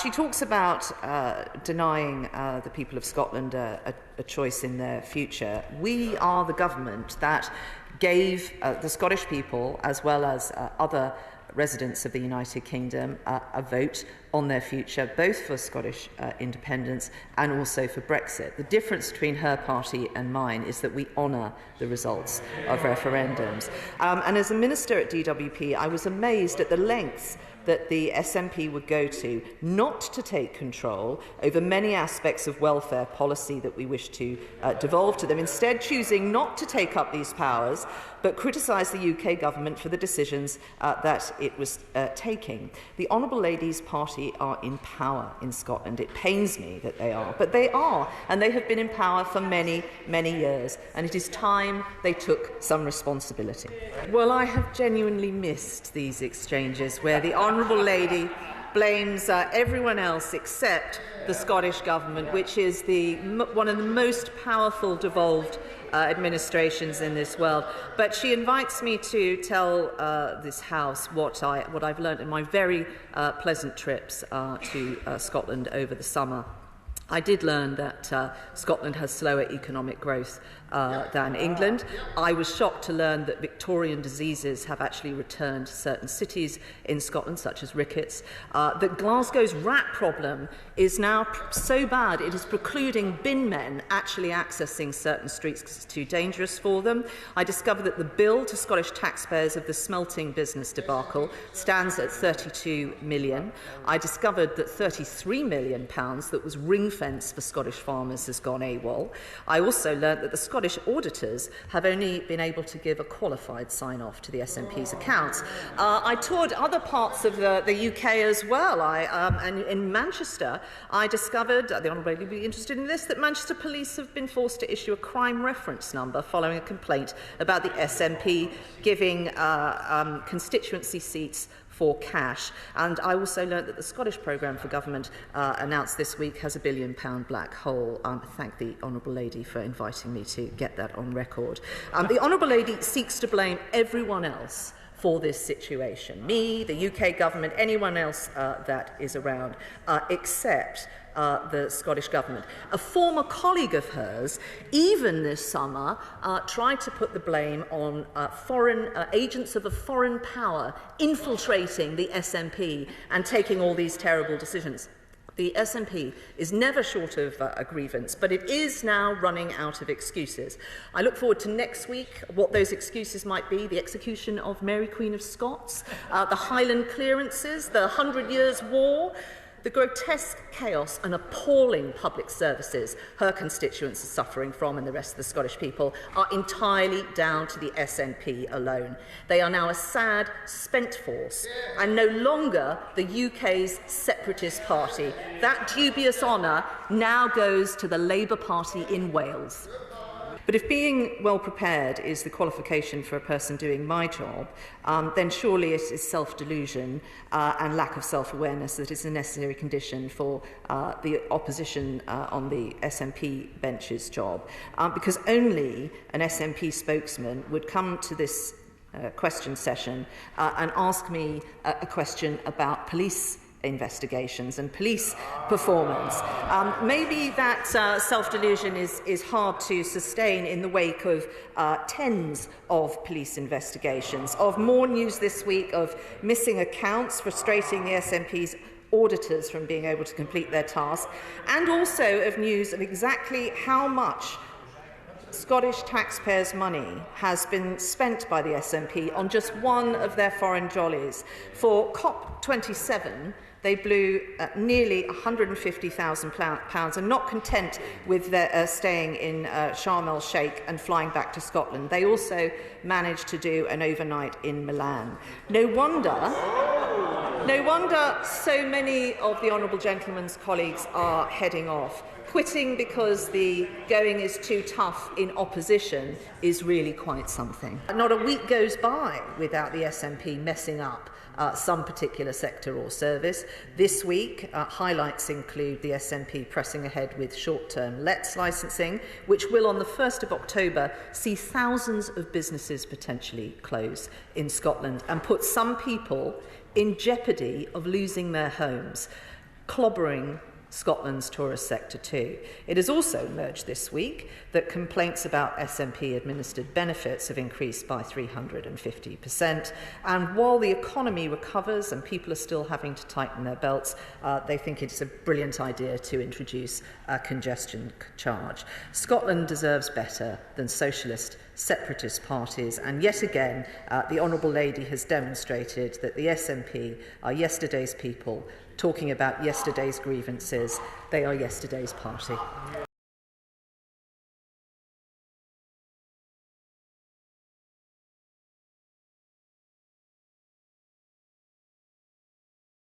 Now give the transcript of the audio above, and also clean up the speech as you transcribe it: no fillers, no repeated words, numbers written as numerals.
She talks about denying the people of Scotland a choice in their future. We are the government that gave the Scottish people, as well as other residents of the United Kingdom, a vote on their future, both for Scottish independence and also for Brexit. The difference between her party and mine is that we honour the results of referendums. And as a minister at DWP, I was amazed at the lengths that the SNP would go to not to take control over many aspects of welfare policy that we wish to devolve to them, instead choosing not to take up these powers, but criticise the UK government for the decisions that it was taking. The Honourable Lady's party are in power in Scotland. It pains me that they are, but they are, and they have been in power for many, many years, and it is time they took some responsibility. Well, I have genuinely missed these exchanges where the Honourable Lady blames everyone else except the Scottish Government, which is one of the most powerful devolved administrations in this world. But she invites me to tell this House what I've learned in my very pleasant trips to Scotland over the summer. I did learn that Scotland has slower economic growth than England. I was shocked to learn that Victorian diseases have actually returned to certain cities in Scotland, such as rickets. That Glasgow's rat problem is now so bad it is precluding bin men actually accessing certain streets because it's too dangerous for them. I discovered that the bill to Scottish taxpayers of the smelting business debacle stands at £32 million. I discovered that £33 million that was ring-fenced for Scottish farmers has gone AWOL. I also learnt that the Scottish auditors have only been able to give a qualified sign-off to the SNP's accounts. I toured other parts of the UK as well. And in Manchester, I discovered, the Honourable Lady will be interested in this, that Manchester Police have been forced to issue a crime reference number following a complaint about the SNP giving constituency seats for cash. And I also learnt that the Scottish Programme for Government announced this week has a £1 billion black hole. I thank the Honourable Lady for inviting me to get that on record. The Honourable Lady seeks to blame everyone else for this situation. Me, the UK Government, anyone else that is around, except the Scottish Government. A former colleague of hers, even this summer, tried to put the blame on foreign agents of a foreign power infiltrating the SNP and taking all these terrible decisions. The SNP is never short of a grievance, but it is now running out of excuses. I look forward to next week, what those excuses might be: the execution of Mary Queen of Scots, the Highland clearances, the 100 Years' War, the grotesque chaos and appalling public services her constituents are suffering from, and the rest of the Scottish people, are entirely down to the SNP alone. They are now a sad, spent force, and no longer the UK's separatist party. That dubious honour now goes to the Labour Party in Wales. But if being well prepared is the qualification for a person doing my job, then surely it is self-delusion and lack of self-awareness that is a necessary condition for the opposition on the SNP bench's job. Because only an SNP spokesman would come to this question session and ask me a question about police investigations and police performance. Maybe that self-delusion is hard to sustain in the wake of tens of police investigations, of more news this week of missing accounts frustrating the SNP's auditors from being able to complete their task, and also of news of exactly how much Scottish taxpayers' money has been spent by the SNP on just one of their foreign jollies. For COP27, they blew nearly £150,000, and not content with their, staying in Sharm el-Sheikh and flying back to Scotland, they also managed to do an overnight in Milan. No wonder so many of the Honourable Gentleman's colleagues are heading off. Quitting because the going is too tough in opposition is really quite something. Not a week goes by without the SNP messing up some particular sector or service. This week, highlights include the SNP pressing ahead with short-term lets licensing, which will, on the 1st of October, see thousands of businesses potentially close in Scotland and put some people in jeopardy of losing their homes. clobbering Scotland's tourist sector too. It has also emerged this week that complaints about SNP administered benefits have increased by 350%. And while the economy recovers and people are still having to tighten their belts, they think it's a brilliant idea to introduce a congestion charge. Scotland deserves better than socialist separatist parties, and yet again the Honourable Lady has demonstrated that the SNP are yesterday's people talking about yesterday's grievances. They are yesterday's party.